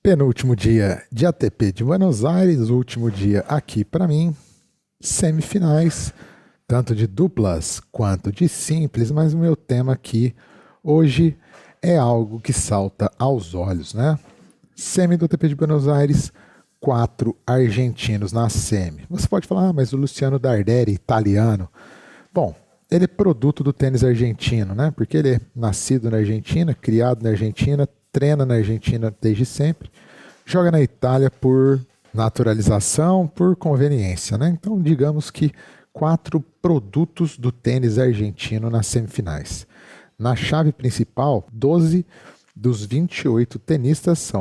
Penúltimo dia de ATP de Buenos Aires, último dia aqui para mim, semifinais, tanto de duplas quanto de simples, mas o meu tema aqui hoje é algo que salta aos olhos, né? Semi do ATP de Buenos Aires, 4 argentinos na semi. Você pode falar, mas o Luciano Darderi, italiano. Bom, ele é produto do tênis argentino, né? Porque ele é nascido na Argentina, criado na Argentina, treina na Argentina desde sempre, joga na Itália por naturalização, por conveniência, né? Então, digamos que 4 produtos do tênis argentino nas semifinais. Na chave principal, 12 dos 28 tenistas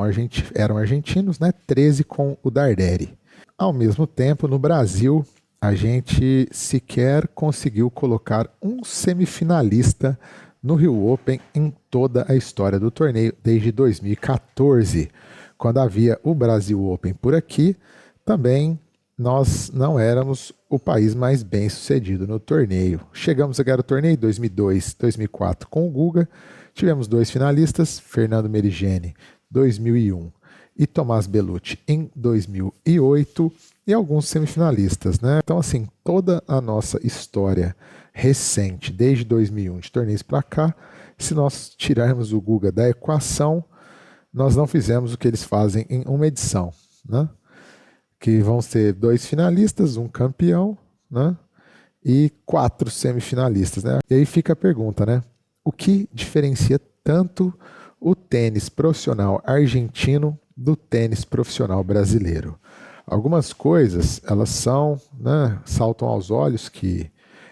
eram argentinos, né? 13 com o Darderi. Ao mesmo tempo, no Brasil, a gente sequer conseguiu colocar um semifinalista no Rio Open em toda a história do torneio, desde 2014, quando havia o Brasil Open por aqui. Também nós não éramos o país mais bem sucedido no torneio. Chegamos a ganhar o torneio em 2002, 2004 com o Guga. Tivemos 2 finalistas, Fernando Meligeni, 2001, e Tomás Bellucci em 2008, e alguns semifinalistas, né? Então, assim, toda a nossa história recente, desde 2001, de torneios para cá, se nós tirarmos o Guga da equação, nós não fizemos o que eles fazem em uma edição, né? Que vão ser 2 finalistas, um campeão, né? E 4 semifinalistas, né? E aí fica a pergunta, né? O que diferencia tanto o tênis profissional argentino do tênis profissional brasileiro? Algumas coisas, elas são, né, saltam aos olhos, que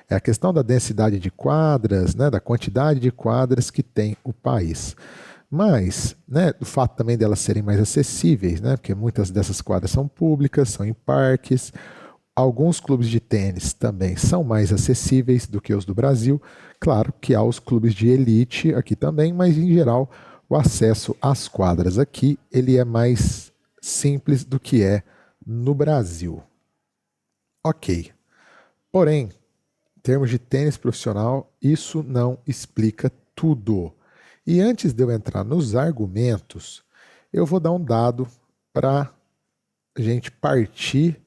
é a questão da densidade de quadras, né, da quantidade de quadras que tem o país. Mas, né, o fato também delas serem mais acessíveis, né, porque muitas dessas quadras são públicas, são em parques. Alguns clubes de tênis também são mais acessíveis do que os do Brasil. Claro que há os clubes de elite aqui também, mas em geral o acesso às quadras aqui ele é mais simples do que é no Brasil. Ok. Porém, em termos de tênis profissional, isso não explica tudo. E antes de eu entrar nos argumentos, eu vou dar um dado para a gente partir,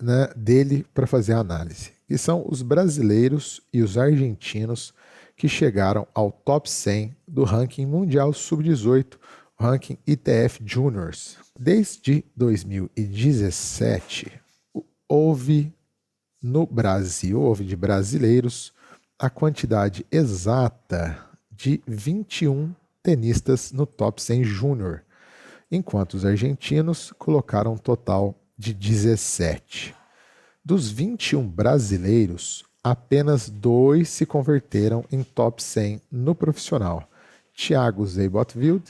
né, dele para fazer a análise. Que são os brasileiros e os argentinos que chegaram ao top 100 do ranking mundial sub-18, ranking ITF Juniors. Desde 2017, houve no Brasil, houve de brasileiros, a quantidade exata de 21 tenistas no top 100 júnior, enquanto os argentinos colocaram um total de 17. Dos 21 brasileiros, apenas 2 se converteram em top 100 no profissional, Thiago Seibold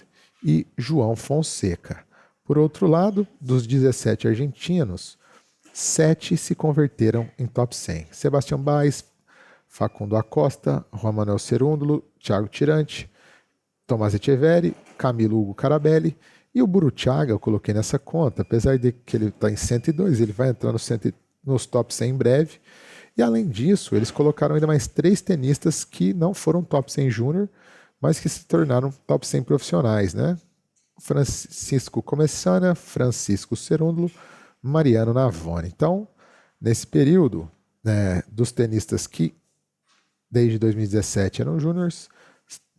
e João Fonseca. Por outro lado, dos 17 argentinos, 7 se converteram em top 100. Sebastião Baez, Facundo Acosta, Juan Manuel Cerúndolo, Thiago Tirante, Tomás Etcheverry, Camilo Hugo Carabelli e o Burruchaga eu coloquei nessa conta, apesar de que ele está em 102, ele vai entrar nos top 100 em breve. E além disso, eles colocaram ainda mais 3 tenistas que não foram top 100 júnior, mas que se tornaram top 100 profissionais, né? Francisco Comessana, Francisco Cerúndolo, Mariano Navone. Então, nesse período, né, dos tenistas que desde 2017 eram júniors,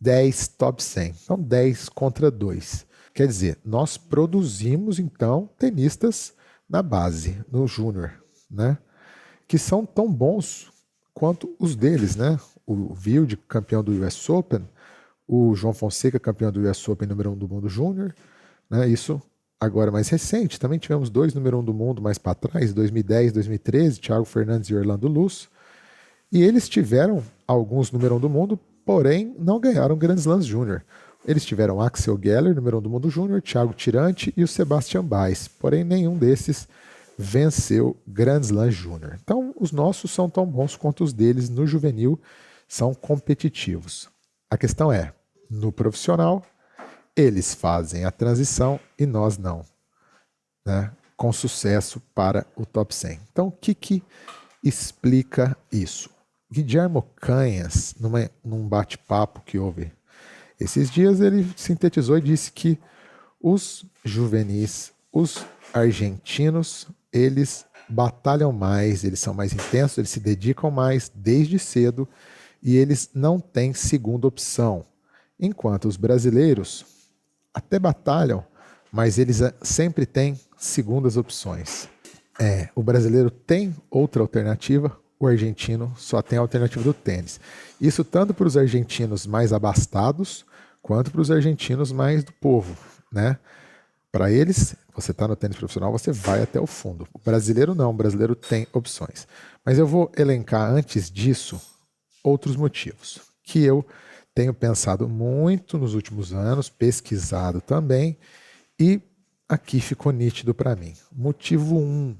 10 top 100. Então, 10 contra 2. Quer dizer, nós produzimos, então, tenistas na base, no júnior, né, que são tão bons quanto os deles, né? O Wild, campeão do US Open, o João Fonseca, campeão do US Open número 1 do mundo júnior, né? Isso agora mais recente. Também tivemos 2 número 1 do mundo mais para trás, 2010, 2013, Thiago Fernandes e Orlando Luz. E eles tiveram alguns número 1 do mundo, porém não ganharam Grand Slams Júnior. Eles tiveram Axel Geller, número 1 do mundo júnior, Thiago Tirante e o Sebastian Baez. Porém, nenhum desses venceu Grand Slam Júnior. Então, os nossos são tão bons quanto os deles no juvenil, são competitivos. A questão é, no profissional, eles fazem a transição e nós não, né? Com sucesso para o top 100. Então, o que explica isso? Guilherme Canhas, num bate-papo que houve esses dias, ele sintetizou e disse que Os juvenis, os argentinos, eles batalham mais, eles são mais intensos, eles se dedicam mais desde cedo e eles não têm segunda opção. Enquanto os brasileiros até batalham, mas eles sempre têm segundas opções. O brasileiro tem outra alternativa, o argentino só tem a alternativa do tênis. Isso tanto para os argentinos mais abastados, quanto para os argentinos mais do povo, né? Para eles, você está no tênis profissional, você vai até o fundo. O brasileiro não, o brasileiro tem opções. Mas eu vou elencar antes disso outros motivos que eu tenho pensado muito nos últimos anos, pesquisado também, e aqui ficou nítido para mim. Motivo 1,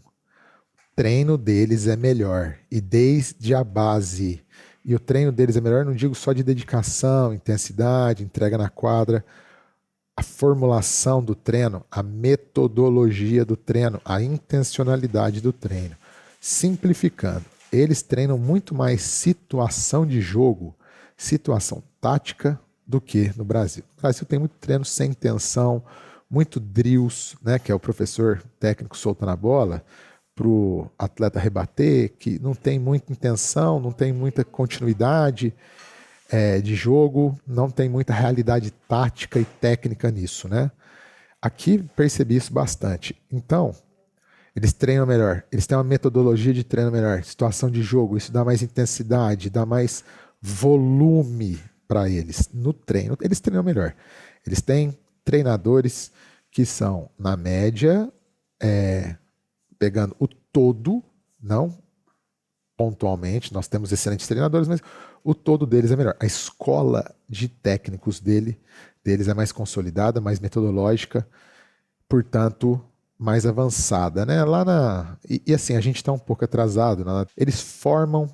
treino deles é melhor, e desde a base. E o treino deles é melhor, não digo só de dedicação, intensidade, entrega na quadra, a formulação do treino, a metodologia do treino, a intencionalidade do treino. Simplificando, eles treinam muito mais situação de jogo, situação tática, do que no Brasil. No Brasil tem muito treino sem intenção, muito drills, né, que é o professor técnico soltando a bola para o atleta rebater, que não tem muita intenção, não tem muita continuidade de jogo, não tem muita realidade tática e técnica nisso, né? Aqui percebi isso bastante. Então, eles treinam melhor, eles têm uma metodologia de treino melhor, situação de jogo, isso dá mais intensidade, dá mais volume para eles. No treino, eles treinam melhor. Eles têm treinadores que são, na média, pegando o todo, não pontualmente, nós temos excelentes treinadores, mas o todo deles é melhor. A escola de técnicos deles é mais consolidada, mais metodológica, portanto, mais avançada, né? E assim, a gente está um pouco atrasado. Né? Eles formam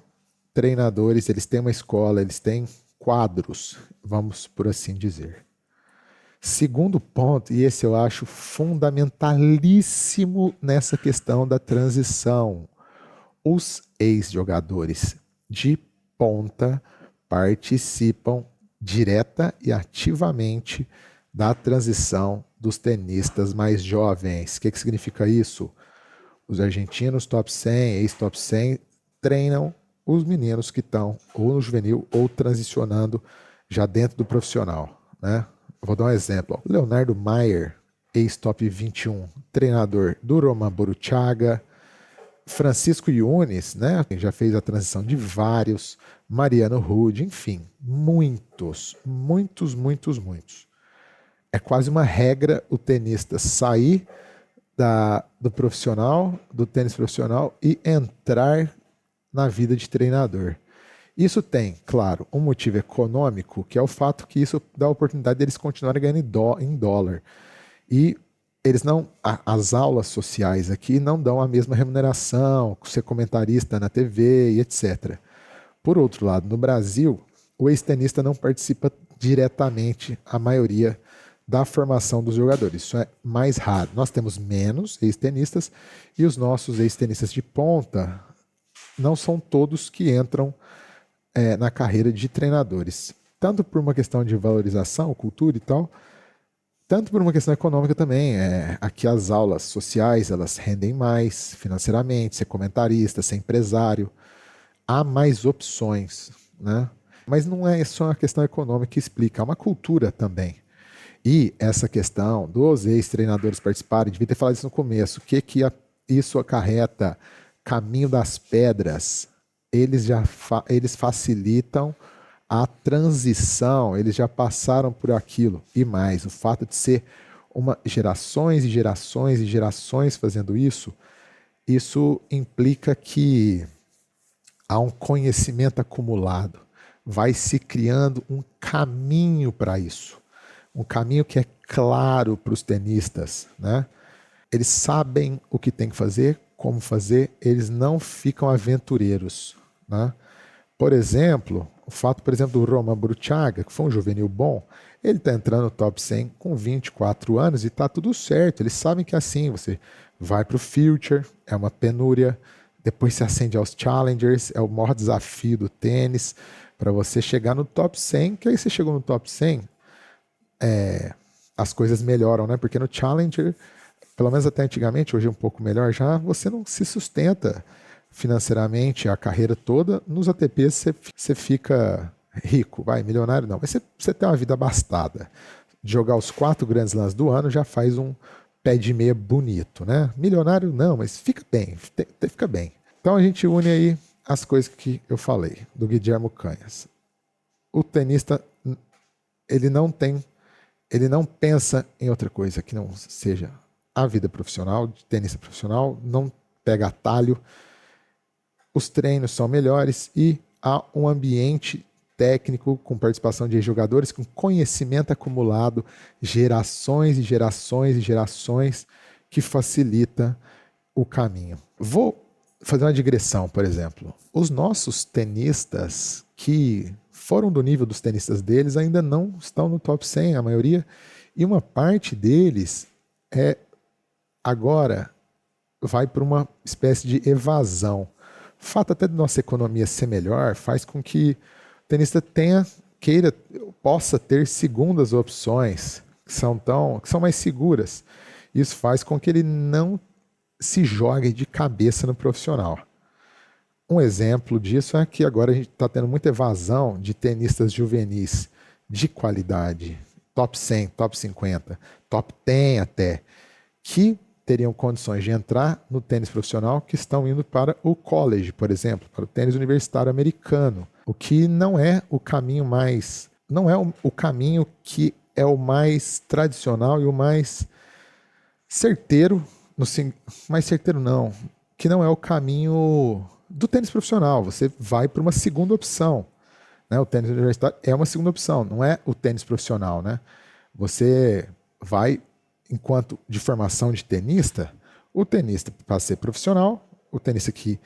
treinadores, eles têm uma escola, eles têm quadros, vamos por assim dizer. Segundo ponto, e esse eu acho fundamentalíssimo nessa questão da transição, os ex-jogadores de ponta participam direta e ativamente da transição dos tenistas mais jovens. O que significa isso? Os argentinos top 100, ex-top 100, treinam os meninos que estão ou no juvenil ou transicionando já dentro do profissional, né? Vou dar um exemplo. O Leonardo Maier, ex-top 21, treinador do Roman Boruchaga. Francisco Yunes, né, já fez a transição de vários, Mariano Rude, enfim, muitos. É quase uma regra o tenista sair do profissional, do tênis profissional e entrar na vida de treinador. Isso tem, claro, um motivo econômico, que é o fato que isso dá a oportunidade deles continuarem ganhando em dólar. E eles não, as aulas sociais aqui não dão a mesma remuneração, ser comentarista na TV e etc. Por outro lado, no Brasil, o ex-tenista não participa diretamente, a maioria, da formação dos jogadores. Isso é mais raro. Nós temos menos ex-tenistas e os nossos ex-tenistas de ponta não são todos que entram na carreira de treinadores. Tanto por uma questão de valorização, cultura e tal, tanto por uma questão econômica também. Aqui as aulas sociais, elas rendem mais financeiramente, ser comentarista, ser empresário. Há mais opções, né? Mas não é só uma questão econômica que explica, há uma cultura também. E essa questão dos ex-treinadores participarem, devia ter falado isso no começo, o que isso acarreta? Caminho das pedras. Eles facilitam a transição, eles já passaram por aquilo. E mais, o fato de ser gerações e gerações e gerações fazendo isso implica que há um conhecimento acumulado. Vai se criando um caminho para isso. Um caminho que é claro para os tenistas, né? Eles sabem o que tem que fazer, como fazer, eles não ficam aventureiros, né? Por exemplo, o fato, por exemplo, do Roman Boruchaga, que foi um juvenil bom, ele está entrando no top 100 com 24 anos e está tudo certo. Eles sabem que é assim, você vai para o Future, é uma penúria, depois se acende aos Challengers, é o maior desafio do tênis, para você chegar no top 100, que aí você chegou no top 100, as coisas melhoram, né? Porque no Challenger, pelo menos até antigamente, hoje é um pouco melhor já, você não se sustenta financeiramente a carreira toda. Nos ATPs você fica rico, vai, milionário não, mas você tem uma vida abastada. De jogar os 4 grandes lãs do ano já faz um pé de meia bonito, né? Milionário não, mas fica bem, fica bem. Então a gente une aí as coisas que eu falei do Guilherme Canhas. O tenista, ele não pensa em outra coisa que não seja a vida profissional, de tenista profissional, não pega atalho, os treinos são melhores e há um ambiente técnico com participação de jogadores com conhecimento acumulado, gerações e gerações e gerações, que facilita o caminho. Vou fazer uma digressão, por exemplo. Os nossos tenistas que foram do nível dos tenistas deles ainda não estão no top 100, a maioria, e uma parte deles agora vai para uma espécie de evasão. O fato até de nossa economia ser melhor faz com que o tenista possa ter segundas opções que são mais seguras. Isso faz com que ele não se jogue de cabeça no profissional. Um exemplo disso é que agora a gente está tendo muita evasão de tenistas juvenis de qualidade, top 100, top 50, top 10 até, que teriam condições de entrar no tênis profissional, que estão indo para o college, por exemplo, para o tênis universitário americano, o que não é o caminho não é o caminho que é o mais tradicional e o mais certeiro, mais certeiro não, que não é o caminho do tênis profissional. Você vai para uma segunda opção, né? O tênis universitário é uma segunda opção, não é o tênis profissional, né? Você vai, enquanto de formação de tenista, o tenista, para ser profissional, o tenista que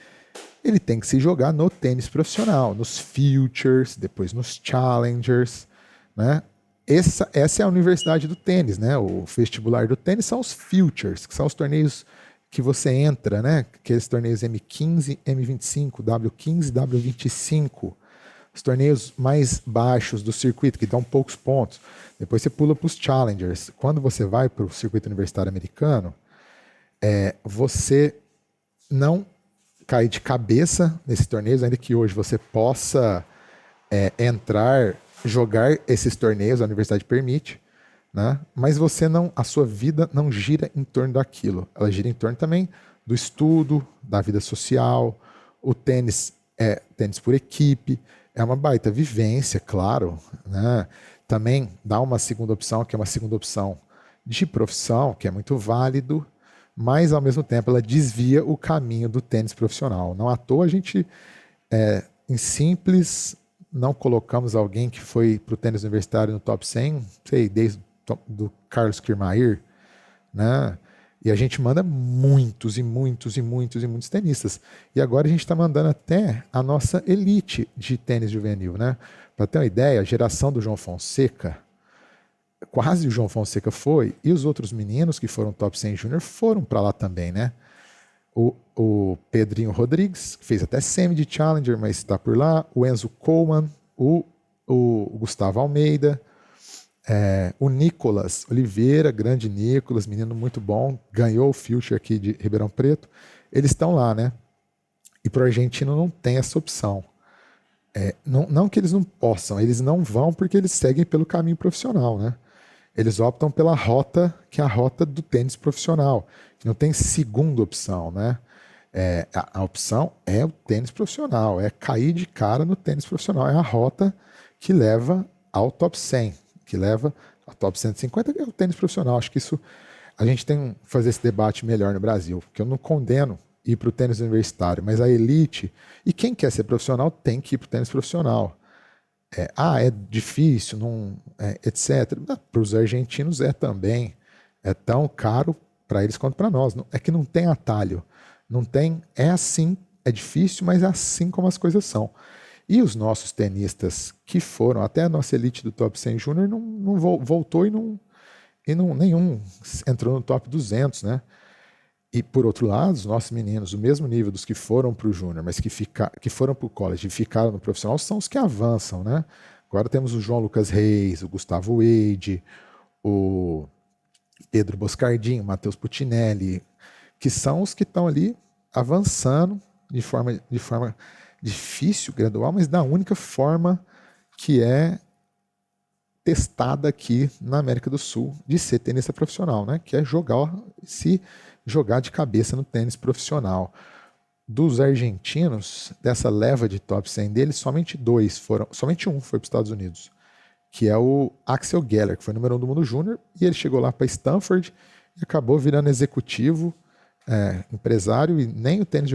ele tem que se jogar no tênis profissional, nos futures, depois nos challengers, né? Essa é a universidade do tênis, né? O vestibular do tênis são os futures, que são os torneios que você entra, né? Aqueles torneios M15, M25, W15, W25, os torneios mais baixos do circuito, que dão poucos pontos. Depois você pula para os challengers. Quando você vai para o circuito universitário americano, você não cai de cabeça nesses torneios, ainda que hoje você possa jogar esses torneios, a universidade permite, né? Mas a sua vida não gira em torno daquilo. Ela gira em torno também do estudo, da vida social. O tênis é tênis por equipe, é uma baita vivência, claro, né? Também dá uma segunda opção, que é uma segunda opção de profissão, que é muito válido, mas ao mesmo tempo ela desvia o caminho do tênis profissional. Não à toa a gente, em simples, não colocamos alguém que foi para o tênis universitário no top 100, sei, desde do Carlos Kiermaier, né? E a gente manda muitos e muitos e muitos e muitos tenistas. E agora a gente está mandando até a nossa elite de tênis juvenil, né? Para ter uma ideia, a geração do João Fonseca, quase o João Fonseca foi, e os outros meninos que foram top 100 júnior foram para lá também, né? O Pedrinho Rodrigues, que fez até semi de Challenger, mas está por lá. O Enzo Coleman, o Gustavo Almeida, o Nicolas Oliveira, grande Nicolas, menino muito bom, ganhou o Future aqui de Ribeirão Preto. Eles estão lá, né? E para o argentino não tem essa opção. Não que eles não possam, eles não vão porque eles seguem pelo caminho profissional, né? Eles optam pela rota, que é a rota do tênis profissional, que não tem segunda opção, né? A opção é o tênis profissional, é cair de cara no tênis profissional, é a rota que leva ao top 100, que leva ao top 150, que é o tênis profissional. Acho que isso, a gente tem que fazer esse debate melhor no Brasil, porque eu não condeno ir para o tênis universitário, mas a elite, e quem quer ser profissional tem que ir para o tênis profissional. É difícil, etc. Para os argentinos também. É tão caro para eles quanto para nós. É que não tem atalho. Não tem. É assim, é difícil, mas é assim como as coisas são. E os nossos tenistas que foram, até a nossa elite do top 100 júnior, não voltou nenhum entrou no top 200, né? E, por outro lado, os nossos meninos, o mesmo nível dos que foram para o júnior, mas que foram para o college e ficaram no profissional, são os que avançam, né? Agora temos o João Lucas Reis, o Gustavo Wade, o Pedro Boscardin, o Matheus Puccinelli, que são os que estão ali avançando de forma difícil, gradual, mas da única forma que é testada aqui na América do Sul de ser tenista profissional, né? Que é se jogar de cabeça no tênis profissional. Dos argentinos, dessa leva de top 100 deles, somente um foi para os Estados Unidos, que é o Axel Geller, que foi número 1 do mundo júnior, e ele chegou lá para Stanford e acabou virando executivo, empresário, e nem o tênis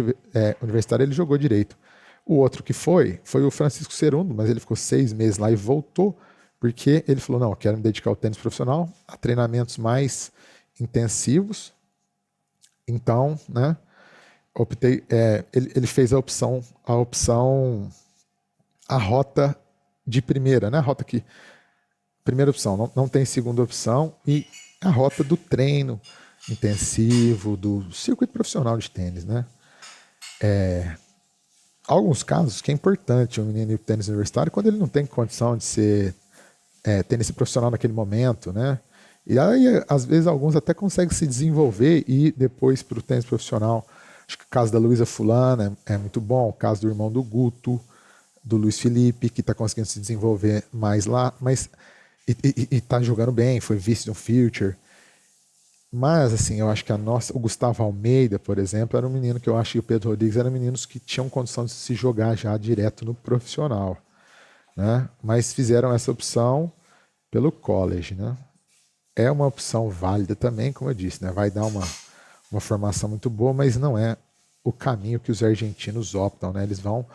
universitário ele jogou direito. O outro que foi o Francisco Cerundo, mas ele ficou 6 meses lá e voltou, porque ele falou, não, eu quero me dedicar ao tênis profissional, a treinamentos mais intensivos. Então, né, optei, ele fez a rota de primeira, né, a rota que, primeira opção, não tem segunda opção, e a rota do treino intensivo, do circuito profissional de tênis, né. Alguns casos que é importante o menino ir para o tênis universitário quando ele não tem condição de ser tênis profissional naquele momento, né? E aí, às vezes, alguns até conseguem se desenvolver e ir depois para o tênis profissional. Acho que o caso da Luísa Fulana é muito bom, o caso do irmão do Guto, do Luiz Felipe, que está conseguindo se desenvolver mais lá, mas e está jogando bem, foi vice do Future. Mas, assim, eu acho que o Gustavo Almeida, por exemplo, era um menino que eu acho que o Pedro Rodrigues eram meninos que tinham condição de se jogar já direto no profissional, né? Mas fizeram essa opção pelo college, né? É uma opção válida também, como eu disse, né? Vai dar uma formação muito boa, mas não é o caminho que os argentinos optam, né? Eles vão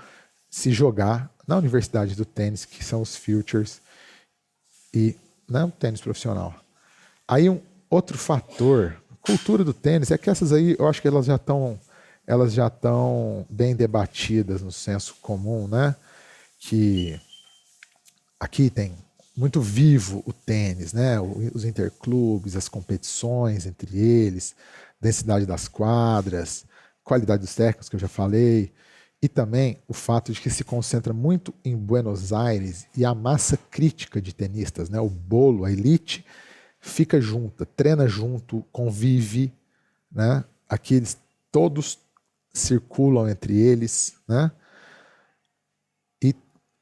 se jogar na Universidade do Tênis, que são os Futures, e não tênis profissional. Aí outro fator, cultura do tênis, é que essas aí, eu acho que elas já estão bem debatidas no senso comum, né? Que aqui tem muito vivo o tênis, né? Os interclubes, as competições entre eles, densidade das quadras, qualidade dos técnicos que eu já falei, e também o fato de que se concentra muito em Buenos Aires e a massa crítica de tenistas, né? O bolo, a elite, fica junta, treina junto, convive, né? Aqui eles todos circulam entre eles, né? E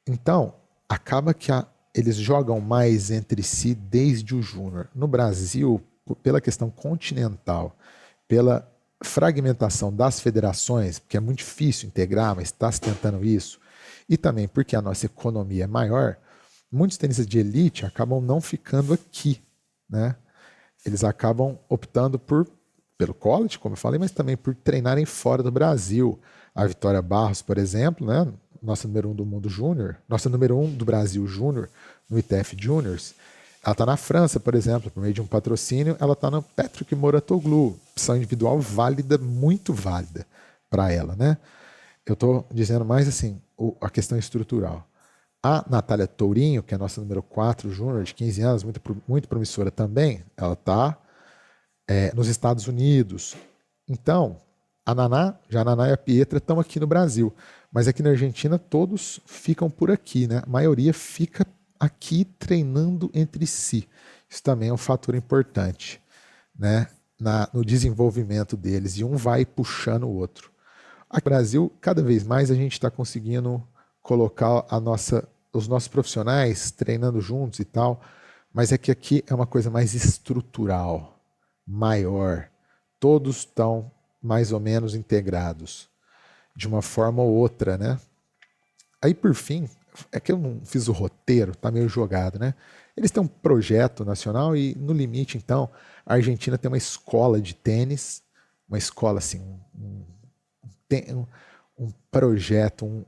então acaba que eles jogam mais entre si desde o júnior. No Brasil, pela questão continental, pela fragmentação das federações, porque é muito difícil integrar, mas está se tentando isso, e também porque a nossa economia é maior, muitos tenistas de elite acabam não ficando aqui, né? Eles acabam optando pelo college, como eu falei, mas também por treinarem fora do Brasil. A Vitória Barros, por exemplo, né? Nossa número 1 do mundo júnior, nossa número 1 do Brasil júnior, no ITF Juniors, ela está na França, por exemplo, por meio de um patrocínio, ela está no Patrick Mouratoglou, opção individual válida, muito válida para ela, né? Eu estou dizendo mais assim, a questão estrutural. A Natália Tourinho, que é a nossa número 4 júnior, de 15 anos, muito promissora também, ela está nos Estados Unidos. Então, a Naná e a Pietra estão aqui no Brasil, mas aqui na Argentina todos ficam por aqui, né? A maioria fica aqui treinando entre si. Isso também é um fator importante, né? No desenvolvimento deles, e um vai puxando o outro. Aqui no Brasil, cada vez mais a gente está conseguindo colocar os nossos profissionais treinando juntos e tal, mas é que aqui é uma coisa mais estrutural, maior. Todos estão mais ou menos integrados, de uma forma ou outra, né? Aí, por fim, é que eu não fiz o roteiro, tá meio jogado, né? Eles têm um projeto nacional e, no limite, então, a Argentina tem uma escola de tênis, uma escola, assim, um projeto,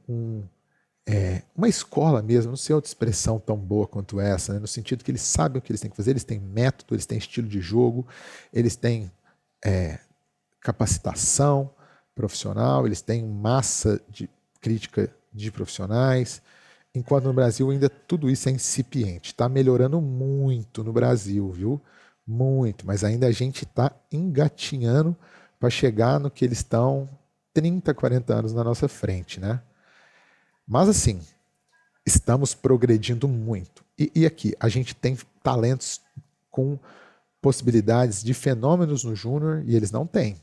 uma escola mesmo, não sei outra expressão tão boa quanto essa, né? No sentido que eles sabem o que eles têm que fazer, eles têm método, eles têm estilo de jogo, eles têm capacitação profissional, eles têm massa de crítica de profissionais, enquanto no Brasil ainda tudo isso é incipiente. Está melhorando muito no Brasil, viu? Muito, mas ainda a gente está engatinhando para chegar no que eles estão 30, 40 anos na nossa frente, né? Mas assim, estamos progredindo muito. E aqui, a gente tem talentos com possibilidades de fenômenos no júnior e eles não têm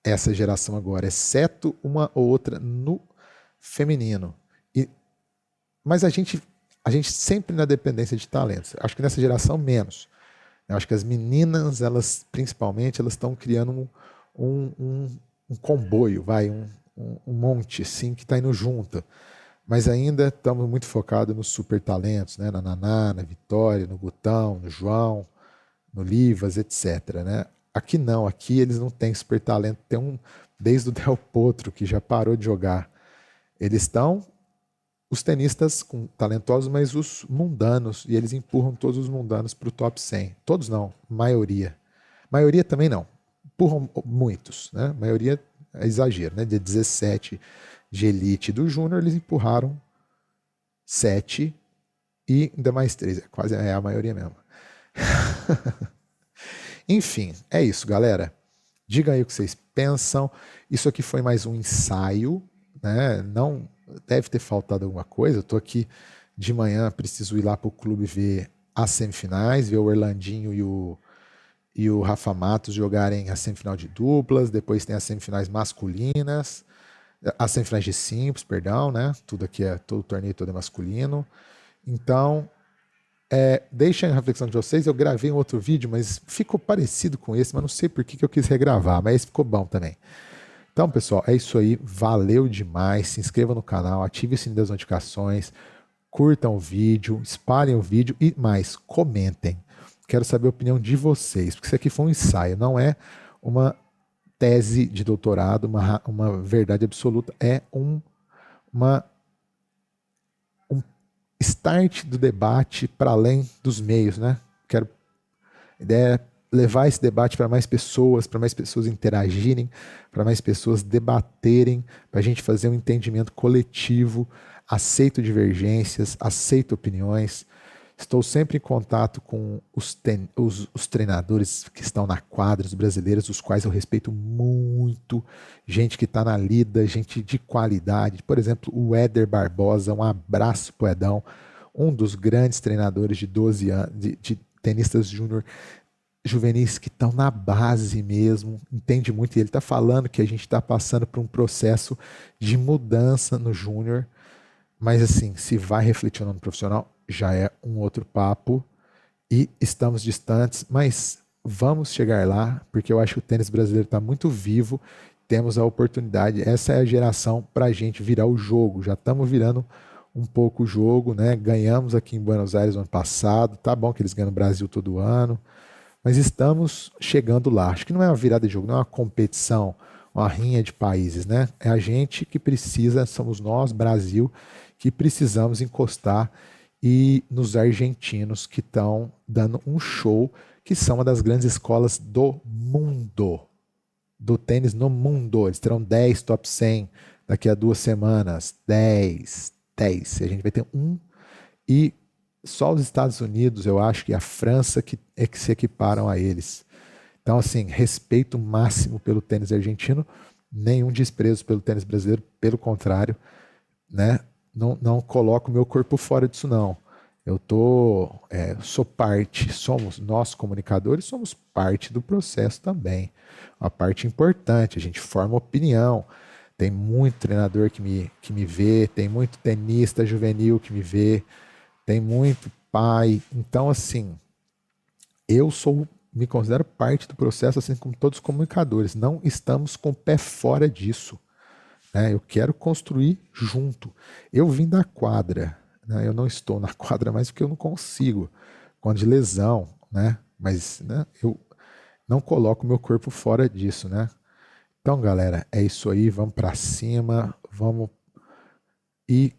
essa geração agora, exceto uma ou outra no feminino. Mas a gente sempre na dependência de talentos. Acho que nessa geração menos. Eu acho que as meninas, elas principalmente, elas estão criando um comboio, um monte assim que está indo junto. Mas ainda estamos muito focados nos super talentos, né? Na Naná, na Vitória, no Gutão, no João, no Livas, etc. Né? Aqui não, aqui eles não têm super talento. Tem desde o Del Potro, que já parou de jogar. Eles estão os tenistas talentosos, mas os mundanos, e eles empurram todos os mundanos para o top 100. Todos não, maioria. Maioria também não. Empurram muitos, né? Maioria é exagero, né? De 17 de elite do júnior, eles empurraram 7 e ainda mais 3. Quase é a maioria mesmo. Enfim, é isso, galera. Diga aí o que vocês pensam. Isso aqui foi mais um ensaio, né? Não deve ter faltado alguma coisa. Eu tô aqui de manhã, preciso ir lá pro clube ver as semifinais, ver o Orlandinho e o Rafa Matos jogarem a semifinal de duplas. Depois tem as semifinais masculinas, as semifinais de simples, perdão, né? Tudo aqui todo o torneio todo é masculino. Então, deixem a reflexão de vocês. Eu gravei um outro vídeo, mas ficou parecido com esse, mas não sei por que eu quis regravar, mas esse ficou bom também. Então, pessoal, é isso aí. Valeu demais. Se inscreva no canal, ative o sininho das notificações, curtam o vídeo, espalhem o vídeo e mais, comentem. Quero saber a opinião de vocês, porque isso aqui foi um ensaio, não é uma tese de doutorado, uma verdade absoluta, é um start do debate para além dos meios, né? A ideia é levar esse debate para mais pessoas interagirem, para mais pessoas debaterem, para a gente fazer um entendimento coletivo, aceito divergências, aceito opiniões. Estou sempre em contato com os treinadores que estão na quadra, os brasileiros, os quais eu respeito muito, gente que está na lida, gente de qualidade. Por exemplo, o Éder Barbosa, um abraço pro Edão, um dos grandes treinadores de 12 anos, de tenistas júnior juvenis que estão na base mesmo, entende muito, e ele está falando que a gente está passando por um processo de mudança no júnior, mas assim, se vai refletir no profissional, já é um outro papo, e estamos distantes, mas vamos chegar lá, porque eu acho que o tênis brasileiro está muito vivo, temos a oportunidade, essa é a geração para a gente virar o jogo, já estamos virando um pouco o jogo, né? Ganhamos aqui em Buenos Aires no ano passado, tá bom que eles ganham no Brasil todo ano, mas estamos chegando lá. Acho que não é uma virada de jogo, não é uma competição, uma rinha de países, né? É a gente que precisa, somos nós, Brasil, que precisamos encostar e nos argentinos que estão dando um show, que são uma das grandes escolas do mundo, do tênis no mundo. Eles terão 10 top 100 daqui a 2 semanas. 10. A gente vai ter um e só os Estados Unidos, eu acho, que a França que se equiparam a eles. Então, assim, respeito máximo pelo tênis argentino, nenhum desprezo pelo tênis brasileiro, pelo contrário, né? Não coloco meu corpo fora disso, não. Eu sou parte, somos nós comunicadores, somos parte do processo também. Uma parte importante, a gente forma opinião. Tem muito treinador que me vê, tem muito tenista juvenil que me vê, tem muito pai. Então, assim, me considero parte do processo, assim como todos os comunicadores. Não estamos com o pé fora disso, né? Eu quero construir junto. Eu vim da quadra, né? Eu não estou na quadra mais porque eu não consigo, quando de lesão, né? Mas, né, eu não coloco meu corpo fora disso, né? Então, galera, é isso aí. Vamos para cima, vamos e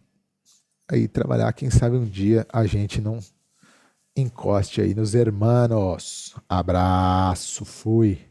aí trabalhar. Quem sabe um dia a gente não encoste aí nos hermanos. Abraço, fui.